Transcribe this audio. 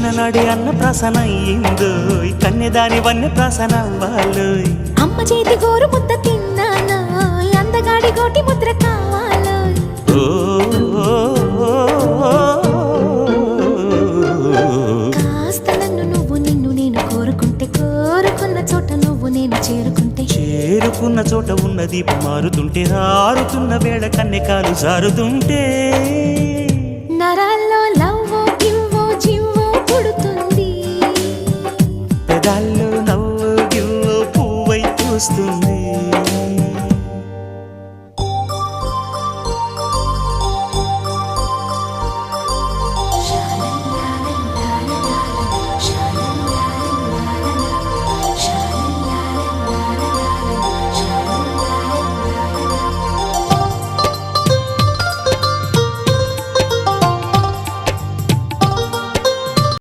చిన్ననాడే అన్న ప్రాసన అయ్యిందో కన్యదాని వన్య ప్రాసన అవ్వాలో అమ్మ చేతి గోరు ముద్ద తిన్నాను అందగాడి గోటి ముద్ర కావాలో కాస్త నన్ను నువ్వు నిన్ను నేను కోరుకుంటే కోరుకున్న చోట నువ్వు నేను చేరుకుంటే చేరుకున్న చోట ఉన్న దీపం మారుతుంటే ఆరుతున్న వేళ కన్నెకాలు జారుతుంటే